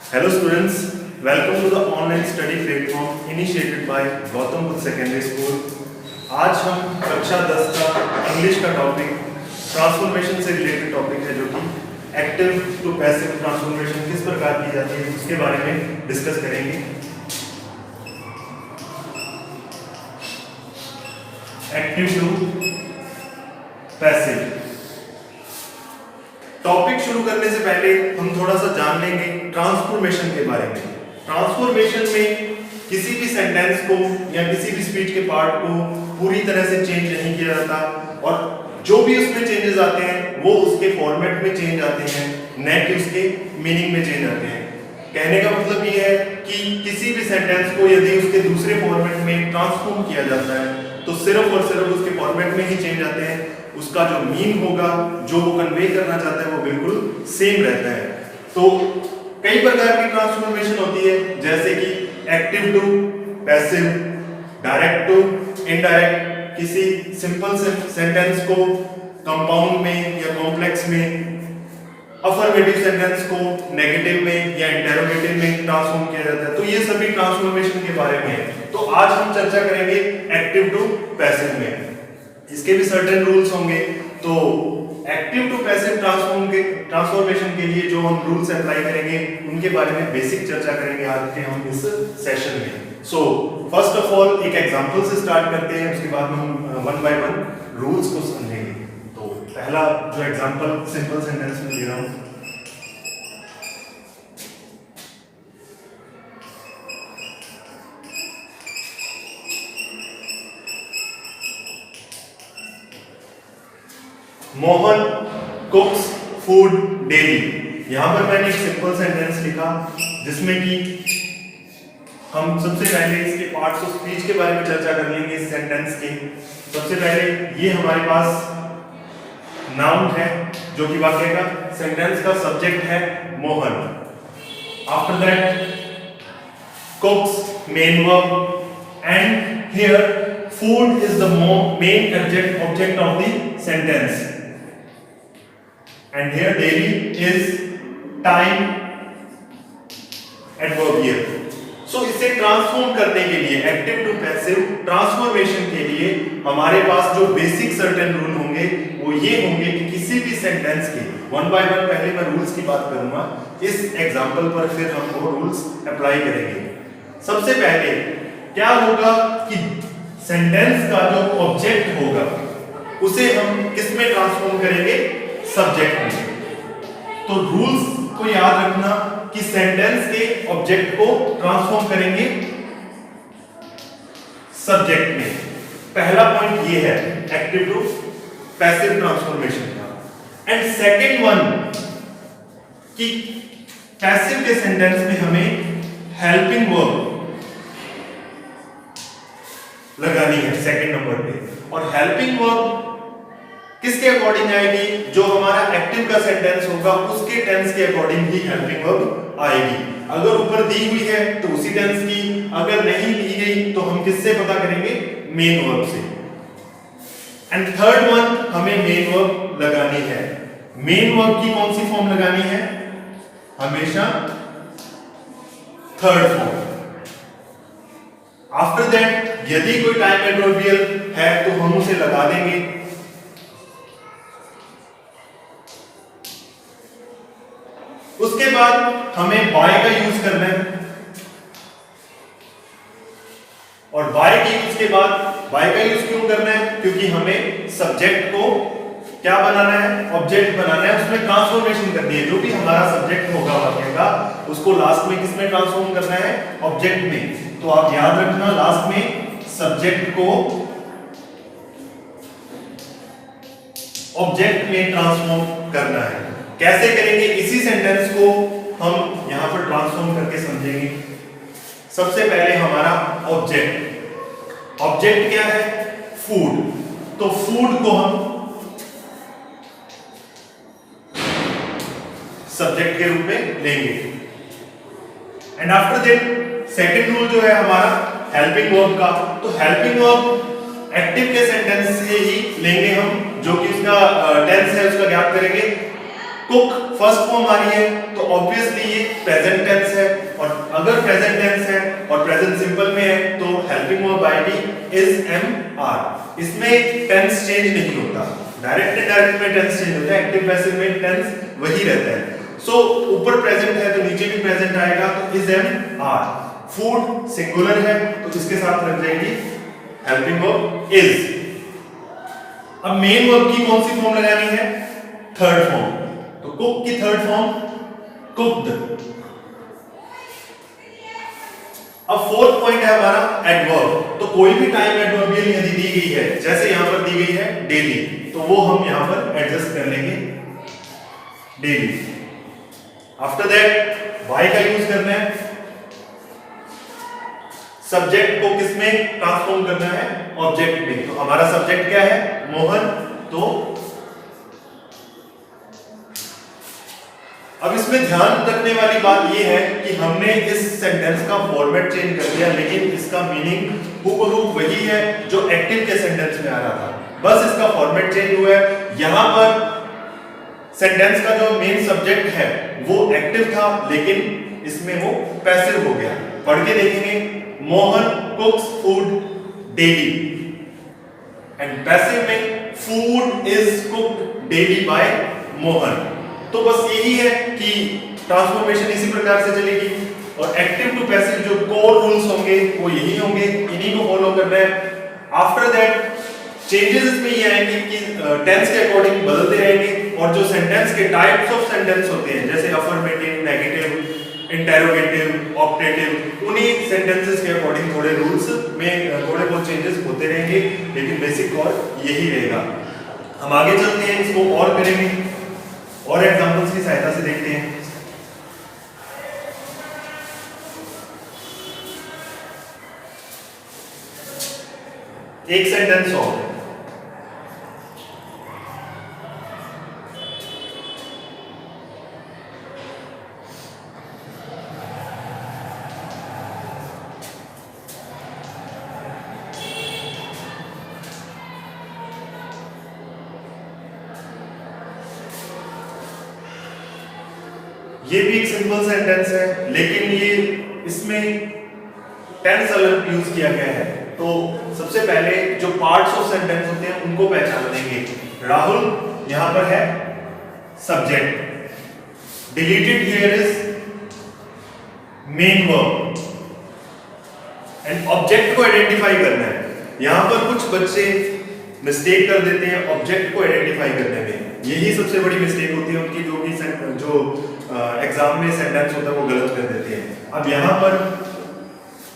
Hello students, welcome to the online study platform initiated by Gautam Buddha Secondary School. आज हम कक्षा 10 का English का टॉपिक ट्रांसफॉर्मेशन से रिलेटेड टॉपिक है जो कि एक्टिव टू पैसिव ट्रांसफॉर्मेशन किस प्रकार की जाती है उसके बारे में डिस्कस करेंगे। एक्टिव टू पैसिव टॉपिक शुरू करने से पहले हम थोड़ा सा जान लेंगे ट्रांसफॉर्मेशन के बारे में। ट्रांसफॉर्मेशन में किसी भी सेंटेंस को या किसी भी स्पीच के पार्ट को पूरी तरह से चेंज नहीं किया जाता और जो भी उसमें चेंजेस आते हैं वो उसके फॉर्मेट में चेंज आते हैं, न कि उसके मीनिंग में चेंज आते हैं। कहने का मतलब ये है कि किसी भी सेंटेंस को यदि उसके दूसरे फॉर्मेट में ट्रांसफॉर्म किया जाता है तो सिर्फ और सिर्फ उसके फॉर्मेट में ही चेंज आते हैं, उसका जो मीन होगा, जो वो कन्वे करना चाहता है वो बिल्कुल सेम रहता है। तो कई प्रकार की ट्रांसफॉर्मेशन होती है जैसे कि active to passive, direct to indirect, किसी सिंपल सेंटेंस को कंपाउंड में या कॉम्प्लेक्स में, अफर्मेटिव सेंटेंस को नेगेटिव में या इंटरोगेटिव में ट्रांसफॉर्म किया जाता है। तो ये सभी ट्रांसफॉर्मेशन के बारे में है। तो आज हम चर्चा करेंगे एक्टिव टू पैसिव में। इसके भी सर्टेन रूल्स होंगे। तो एक्टिव टू पैसिव ट्रांसफॉर्मेशन के लिए जो हम रूल्स अप्लाई करेंगे उनके बारे में बेसिक चर्चा करेंगे आज के हम इस सेशन में। सो फर्स्ट ऑफ ऑल एक एग्जांपल से स्टार्ट करते हैं, उसके बाद में हम वन बाय वन रूल्स को समझेंगे। तो पहला जो एग्जांपल सिंपल सेंटेंस में दे रहा हूं, मोहन कुक्स फूड डेली। यहां पर मैंने एक सिंपल सेंटेंस लिखा जिसमें कि हम सबसे पहले इसके पार्ट्स ऑफ स्पीच के बारे में चर्चा कर लेंगे। इस सेंटेंस के सबसे पहले ये हमारे पास नाउन है जो कि वाक्य का सेंटेंस का सब्जेक्ट है Mohan. After that कुक्स main verb and here food is the main object of the sentence and here daily is time adverb here. So इसे ट्रांसफॉर्म करने के लिए एक्टिव टू पैसिव ट्रांसफॉर्मेशन के लिए हमारे पास जो बेसिक सर्टेन रूल होंगे वो ये होंगे कि किसी भी सेंटेंस के वन बाय वन पहले मैं रूल्स की बात करूंगा, इस एग्जांपल पर फिर हम वो रूल्स अप्लाई करेंगे। सबसे पहले क्या होगा कि सेंटेंस का जो ऑब्जेक्ट होगा उसे हम किस में ट्रांसफॉर्म करेंगे? सब्जेक्ट में। तो रूल्स को याद रखना कि सेंटेंस के ऑब्जेक्ट को ट्रांसफॉर्म करेंगे सब्जेक्ट में। पहला पॉइंट ये है एक्टिव टू पैसिव ट्रांसफॉर्मेशन का। एंड सेकंड वन कि पैसिव के सेंटेंस में हमें हेल्पिंग वर्ब लगानी है सेकंड नंबर पे। और हेल्पिंग वर्ब किसके अकॉर्डिंग आएगी? जो हमारा एक्टिव का सेंटेंस होगा उसके टेंस के अकॉर्डिंग ही हेल्पिंग वर्ब आएगी। अगर ऊपर दी हुई है तो उसी टेंस की, अगर नहीं दी गई तो हम किससे पता करेंगे? मेन वर्ब से। एंड थर्ड वन हमें मेन वर्ब लगानी है। मेन वर्ब की कौन सी फॉर्म लगानी है? हमेशा थर्ड फॉर्म। आफ्टर दैट यदि कोई टाइम एडवर्बियल है तो हम उसे लगा देंगे। उसके बाद हमें बाय का यूज करना है और बाय के यूज के बाद बाय का यूज क्यों करना है? क्योंकि हमें सब्जेक्ट को क्या बनाना है? ऑब्जेक्ट बनाना है, उसमें ट्रांसफॉर्मेशन करनी है। जो भी हमारा सब्जेक्ट होगा वाक्य का उसको लास्ट में किस में ट्रांसफॉर्म करना है? ऑब्जेक्ट में। तो आप याद रखना लास्ट में सब्जेक्ट को ऑब्जेक्ट में ट्रांसफॉर्म करना है। कैसे करेंगे? इसी सेंटेंस को हम यहां पर ट्रांसफॉर्म करके समझेंगे। सबसे पहले हमारा ऑब्जेक्ट क्या है? फूड। तो फूड को हम सब्जेक्ट के रूप में लेंगे। And after that second rule जो है हमारा हेल्पिंग वर्ब का। तो हेल्पिंग वर्ब एक्टिव के सेंटेंस से ही लेंगे हम, जो कि उसका टेंस है उसका ज्ञात करेंगे कुक फर्स्ट फॉर्म आ रही है तो ऑब्वियसली ये प्रेजेंट टेंस है, और अगर प्रेजेंट टेंस है और प्रेजेंट सिंपल में है तो helping verb ID is am are. इसमें टेंस चेंज नहीं होता, डायरेक्ट इनडायरेक्ट में टेंस चेंज होता है, एक्टिव पैसिव में टेंस वही रहता है। सो ऊपर प्रेजेंट है तो नीचे भी प्रेजेंट आएगा, तो is am are. Food singular है तो इसके साथ लग जाएगी हेल्पिंग वर्ब इज। अब मेन वर्ब की कौन सी फॉर्म लगानी है? Third form. तो कुक की थर्ड फॉर्म कुक्ड। अब फोर्थ पॉइंट है हमारा एडवर्ब। तो कोई भी टाइम एडवर्बियल यदि दी गई है, जैसे यहां पर दी गई है डेली, तो वो हम यहां पर एडजस्ट कर लेंगे डेली। आफ्टर दैट वाई का यूज करना है, सब्जेक्ट को किसमें ट्रांसफॉर्म करना है? ऑब्जेक्ट में। तो हमारा सब्जेक्ट क्या है? मोहन। तो अब इसमें ध्यान रखने वाली बात यह है कि हमने इस सेंटेंस का फॉर्मेट चेंज कर दिया, लेकिन इसका मीनिंग हूबहू वही है जो एक्टिव के सेंटेंस में आ रहा था, बस इसका फॉर्मेट चेंज हुआ है। यहां पर सेंटेंस का जो मेन सब्जेक्ट है वो एक्टिव था, लेकिन इसमें वो पैसिव हो गया। पढ़ के देखेंगे, Mohan cooks food daily, and passive में food is cooked daily by Mohan. तो बस यही है कि ट्रांसफॉर्मेशन इसी प्रकार से चलेगी, और एक्टिव टू पैसिव जो कोर रूल्स होंगे वो यही होंगे, इन्हीं को फॉलो करना है। आफ्टर दैट चेंजेस इसमें ये आएंगे कि टेंस के अकॉर्डिंग बदलते रहेंगे, और जो सेंटेंस के टाइप्स ऑफ सेंटेंस होते हैं जैसे अफर्मेटिव, नेगेटिव, इंटेरोगेटिव, ऑप्टेटिव, उन्हीं सेंटेंसेस के अकॉर्डिंग थोड़े रूल्स में थोड़े बहुत चेंजेस होते रहेंगे, लेकिन बेसिक और यही रहेगा। हम आगे चलते हैं, इसको और करेंगे और एग्जांपल्स की सहायता से देखते हैं। एक सेंटेंस और, ये भी एक सिंपल सेंटेंस है, लेकिन ये इसमें टेंस अलग यूज किया गया है। तो सबसे पहले जो पार्ट्स ऑफ सेंटेंस होते हैं उनको पहचान लेंगे। राहुल यहां पर है subject, deleted here is main verb, and object को आइडेंटिफाई करना है। यहां पर कुछ बच्चे मिस्टेक कर देते हैं ऑब्जेक्ट को आइडेंटिफाई करने में, यही सबसे बड़ी मिस्टेक होती है उनकी, जो कि एग्जाम में सेंटेंस होता है वो गलत कर देते हैं। अब यहां पर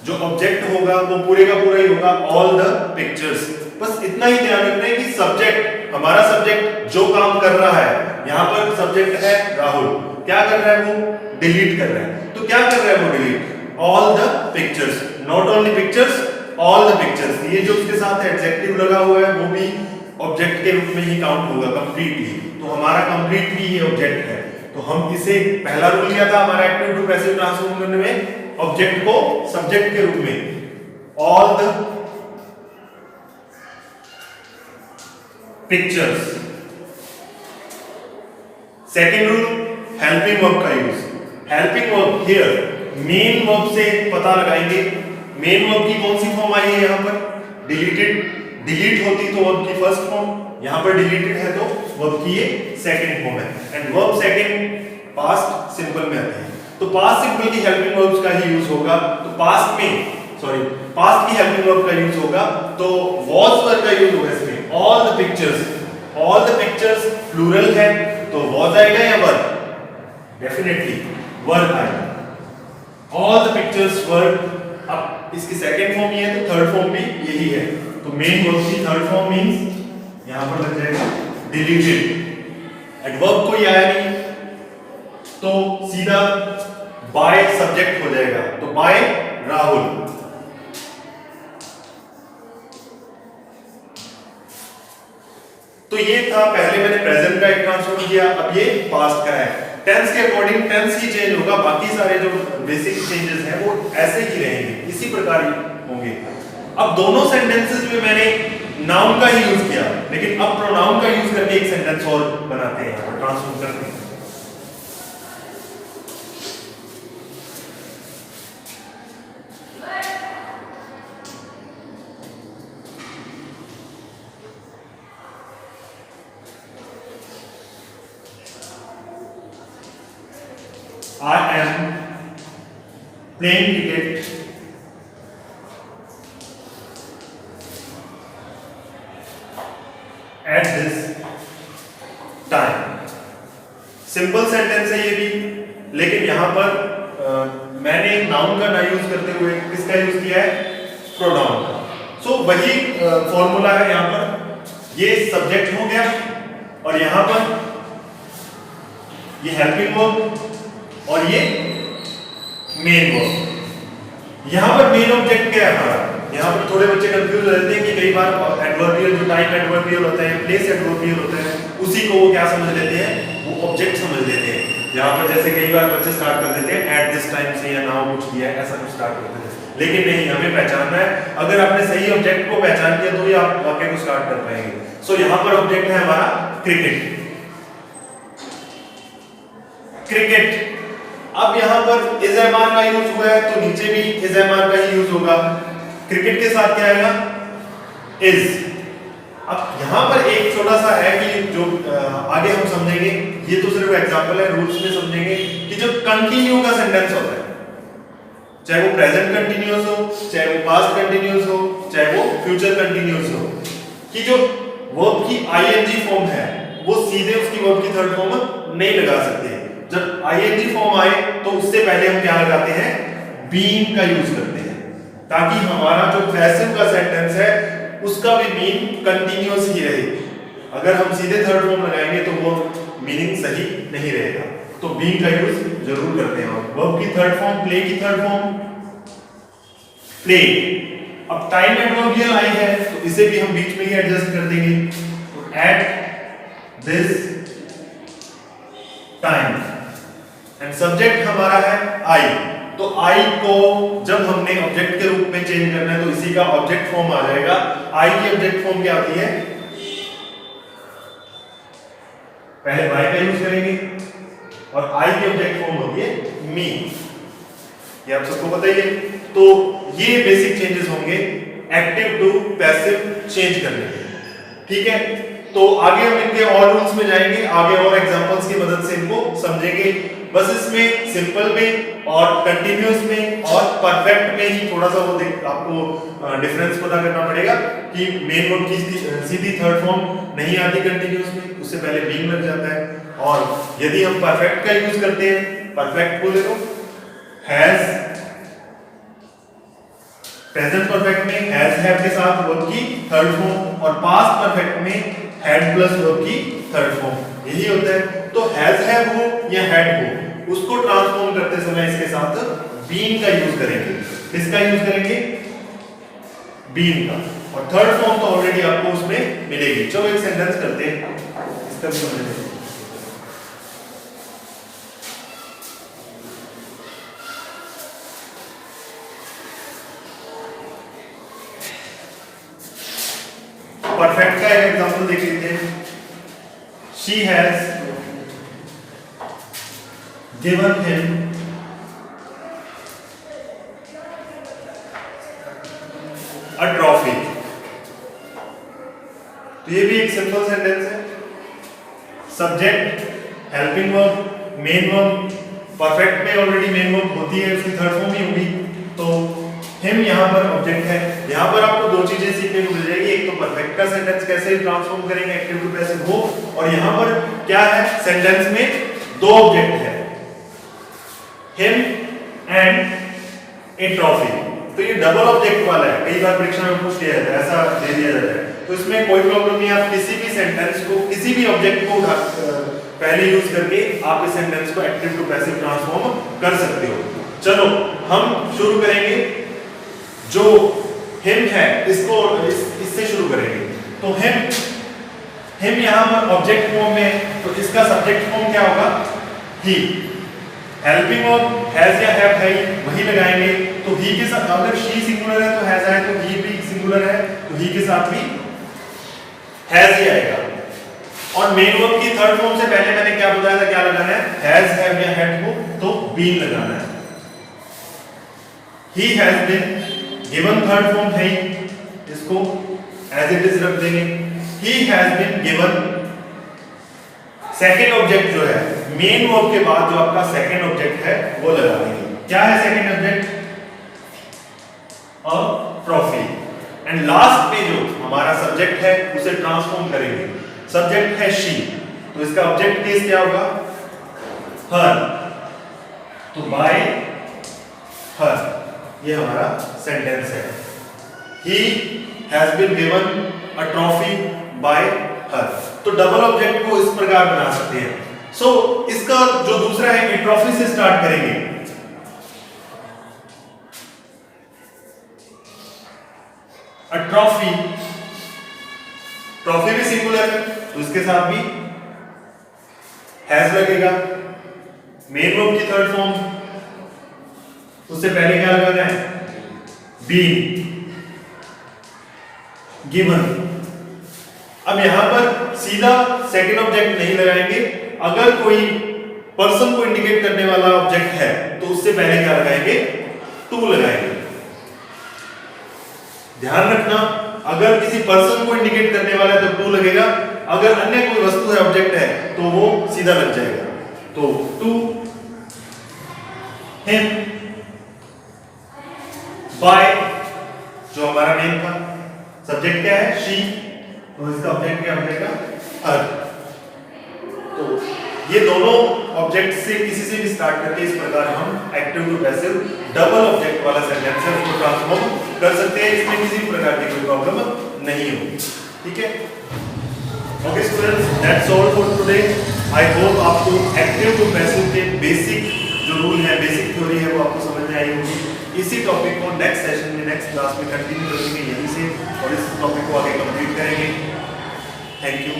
जो ऑब्जेक्ट होगा वो पूरे का पूरा ही होगा ऑल द पिक्चर्स। बस इतना ही ध्यान रखना है कि सब्जेक्ट, हमारा सब्जेक्ट जो काम कर रहा है, यहां पर सब्जेक्ट है राहुल, क्या कर रहा है वो? डिलीट कर रहा है। तो क्या कर रहा है वो? Delete all the pictures, not only pictures, all the pictures. ये जो उसके साथ एडजेक्टिव लगा हुआ है वो भी ऑब्जेक्ट के रूप में ही काउंट होगा कंप्लीटली। तो हमारा कंप्लीटली ये ऑब्जेक्ट है। तो हम इसे, पहला रूल क्या था हमारा एक्टिव टू पैसिव ट्रांसफॉर्म करने में? ऑब्जेक्ट को सब्जेक्ट के रूप में, all the pictures. Second rule, helping verb का use. Helping verb here main verb से पता लगाएंगे, मेन वर्ब की कौन सी फॉर्म आई है यहां पर? डिलीटेड। डिलीट होती तो वर्ब की फर्स्ट फॉर्म, यहां पर डिलीटेड है तो वर्ब की ये सेकंड फॉर्म है, and verb second past simple में आती है। तो पास्ट सिंपल की हेल्पिंग वर्ब्स का ही यूज होगा। तो पास्ट की हेल्पिंग वर्ब का यूज होगा, तो वाज वर्ब का यूज होगा इसमें। All the pictures, all the pictures plural है तो वाज आएगा या वर? डेफिनेटली वर आएगा। All the pictures were. अब इसकी सेकंड फॉर्म ये है तो थर्ड फॉर्म भी यही है। तो मेन वर्ब की थर्ड फॉर्म मींस यहां पर लग जाएगा डिलीटेड। एडवर्ब कोई आया नहीं तो सीधा बाय सब्जेक्ट हो जाएगा, तो बाय राहुल। तो ये था, पहले मैंने प्रेजेंट का एक ट्रांसफॉर्म किया, अब ये पास्ट का है। टेंस के अकॉर्डिंग टेंस ही चेंज होगा, बाकी सारे जो बेसिक चेंजेस हैं वो ऐसे ही रहेंगे, इसी प्रकार होंगे। अब दोनों सेंटेंसेस में मैंने नाउन का ही यूज किया, लेकिन अब प्रोनाउन का यूज करके एक सेंटेंस और बनाते हैं, ट्रांसफॉर्म करते हैं। I am playing cricket at this time. Simple sentence है ये भी, लेकिन यहां पर मैंने नाउन का ना यूज करते हुए किसका यूज किया है, प्रोनाउन का। सो वही फॉर्मूला है यहां पर, ये सब्जेक्ट हो गया और यहां पर ये हेल्पिंग वर्ब और ये मेन वर्ब। यहां पर मेन ऑब्जेक्ट क्या है हमारा, यहां पर थोड़े बच्चे कंफ्यूज हो जाते हैं कि कई बार एडवर्बियल जो टाइप एडवर्बियल होता है, प्लेस एडवर्बियल होता है, उसी को वो क्या समझ लेते हैं, वो ऑब्जेक्ट समझ लेते हैं। यहाँ पर जैसे कई बार बच्चे स्टार्ट कर देते हैं एट दिस टाइम से या नाउ कुछ दिया है ऐसा कुछ स्टार्ट करते हैं, लेकिन नहीं, हमें पहचानना है। अगर आपने सही ऑब्जेक्ट को पहचान किया तो ही आप वाक्य को स्टार्ट कर पाएंगे। सो यहाँ पर ऑब्जेक्ट है हमारा क्रिकेट। क्रिकेट, अब यहाँ पर इज एम आर का यूज हुआ है तो नीचे भी इज एम आर का ही यूज होगा। क्रिकेट के साथ क्या आएगा, इज। अब यहाँ पर एक छोटा सा है कि जो आगे हम समझेंगे, ये तो सिर्फ एग्जांपल है, रूल्स में समझेंगे कि जो कंटिन्यू का सेंटेंस होता है, चाहे वो प्रेजेंट कंटिन्यूअस हो, चाहे वो पास्ट कंटिन्यूअस हो, चाहे वो फ्यूचर कंटिन्यूअस हो, कि जो वर्ब की आईएनजी फॉर्म है वो सीधे उसकी वर्ब की थर्ड फॉर्म नहीं लगा सकते। जब आईएनजी फॉर्म आए तो उससे पहले हम क्या लगाते हैं, बीइंग का यूज करते हैं, ताकि हमारा जो पैसिव का सेंटेंस है उसका भी मीनिंग कंटिन्यूअस ही रहे। अगर हम सीधे थर्ड फॉर्म लगाएंगे तो वो मीनिंग सही नहीं रहेगा, तो बीइंग का यूज जरूर करते हैं। वर्ब की थर्ड फॉर्म, प्ले की थर्ड फॉर्म प्ले। अब टाइम एडवर्बियल आई है तो इसे भी हम बीच में ही एडजस्ट कर देंगे, तो at this time, and subject हमारा है आई। तो आई को जब हमने ऑब्जेक्ट के रूप में चेंज करना है तो इसी का ऑब्जेक्ट फॉर्म आ जाएगा। आई की ऑब्जेक्ट फॉर्म क्या होती है, पहले वाई का यूज करेंगे और आई की ऑब्जेक्ट फॉर्म होती है मी, ये आप सबको पता ही है। तो ये बेसिक चेंजेस होंगे एक्टिव टू पैसिव चेंज करने के, ठीक है। तो आगे हम इनके और रूल्स में जाएंगे, आगे और एग्जांपल्स की मदद से इनको समझेंगे। बस इसमें सिंपल में और कंटिन्यूअस में और परफेक्ट में ही थोड़ा सा वो आपको डिफरेंस पता करना पड़ेगा कि मेन वर्ब की सीधी थर्ड फॉर्म नहीं आती कंटिन्यूअस में, उससे पहले बीइंग लग जाता है। और यदि हम परफेक्ट का यूज करते हैं, परफेक्ट को देखो, हैज, प्रेजेंट परफेक्ट में हैज हैव के साथ वर्ब की थर्ड फॉर्म और पास्ट परफेक्ट में हैड प्लस वर्ब की थर्ड फॉर्म, यही होता है। तो हैज हैव हो या हैड हो, उसको ट्रांसफॉर्म करते समय इसके साथ बीइंग का यूज करेंगे। किसका यूज करेंगे, बीइंग का। और थर्ड फॉर्म तो ऑलरेडी आपको उसमें मिलेगी। चलो एक सेंटेंस करते हैं, इसका भी समझ लेते हैं। परफेक्ट का एक एग्जांपल देख लेते हैं। She has given him a trophy। तो ये भी एक सिंपल सेंटेंस है। Subject, helping verb, main verb. Perfect में ऑलरेडी मेन वर्ब होती है, उसकी थर्ड फॉर्म ही होगी। तो हिम यहाँ पर ऑब्जेक्ट है। यहाँ पर आपको दो चीजें सीखने को मिल जाएगी, एक तो परफेक्ट का सेंटेंस कैसे ट्रांसफॉर्म करेंगे एक्टिव टू पैसिव हो, और यहाँ पर क्या है, सेंटेंस में दो ऑब्जेक्ट है, हिम एंड ए ट्रॉफी। तो ये डबल ऑब्जेक्ट वाला है, कई बार परीक्षा में पूछ लिया जाता है, ऐसा दे दिया जाता है। तो इसमें कोई प्रॉब्लम नहीं, आप किसी भी सेंटेंस को, किसी भी ऑब्जेक्ट को पहले यूज करके आप इस सेंटेंस को एक्टिव टू पैसिव ट्रांसफॉर्म कर सकते हो। चलो हम शुरू करेंगे। जो हिम है इसको इससे शुरू करेंगे। तो हिम यहाँ पर ऑब्जेक्ट फॉर्म में, तो इसका सब्जेक्ट फॉर्म क्या होगा, ही। हेल्पिंग वर्ब हैज या हैव है, वही लगाएंगे। तो ही के साथ, अगर शी सिंगुलर है तो हैज है, तो ही भी सिंगुलर है तो ही के साथ भी हैज ही आएगा। और मेन वर्ब की थर्ड फॉर्म से पहले मैंने क्या बताया था, क्या लगाना है, हैज हैव या हैड हो तो बीन लगाना है। He has been given third form है, इसको एज इट इज रख देंगे। He has been given second object जो है मेन वर्ब के बाद जो आपका सेकंड ऑब्जेक्ट है वो लगा देंगे। क्या है second object? A trophy. And last में जो हमारा सब्जेक्ट है उसे ट्रांसफॉर्म करेंगे। सब्जेक्ट है शी, तो इसका ऑब्जेक्ट केस क्या होगा? हर। तो बाय हर, ये हमारा सेंटेंस है। He has been given a trophy by her. तो डबल ऑब्जेक्ट को इस प्रकार बना सकते हैं। सो इसका जो दूसरा है, ट्रॉफी से स्टार्ट करेंगे। अ ट्रॉफी, ट्रॉफी भी सिंगुलर है तो इसके साथ भी हैज लगेगा। मेन वर्ब की थर्ड फॉर्म, उससे पहले क्या लगाना है? Been, given. अब यहां पर सीधा सेकंड ऑब्जेक्ट नहीं लगाएंगे। अगर कोई पर्सन को इंडिकेट करने वाला ऑब्जेक्ट है तो उससे पहले क्या लगाएंगे? टू लगाएंगे। ध्यान रखना, अगर किसी पर्सन को इंडिकेट करने वाला है तो टू लगेगा। अगर अन्य कोई वस्तु है, ऑब्जेक्ट है, तो वो सीधा लग जाएगा। तो टू, हिम, बाय, जो हमारा मेन था। सब्जेक्ट क्या है? शी, तो इसका ऑब्जेक्ट क्या हो जाएगा? हर। तो ये दोनों ऑब्जेक्ट से किसी से भी स्टार्ट करके इस प्रकार हम active to passive double object वाला सेंटेंस है उसको ट्रांसफॉर्म कर सकते हैं। इसमें किसी प्रकार की कोई प्रॉब्लम नहीं होगी। ठीक है? Okay students, that's all for today. I hope आपको एक्टिव टू पैसिव के बेसिक जो रूल है, बेसिक थ्योरी है, वो आपको समझ में आई होगी। इसी टॉपिक को नेक्स्ट सेशन में, नेक्स्ट क्लास में कंटिन्यू करेंगे यहीं से और इस टॉपिक को आगे कंप्लीट करेंगे। Thank you.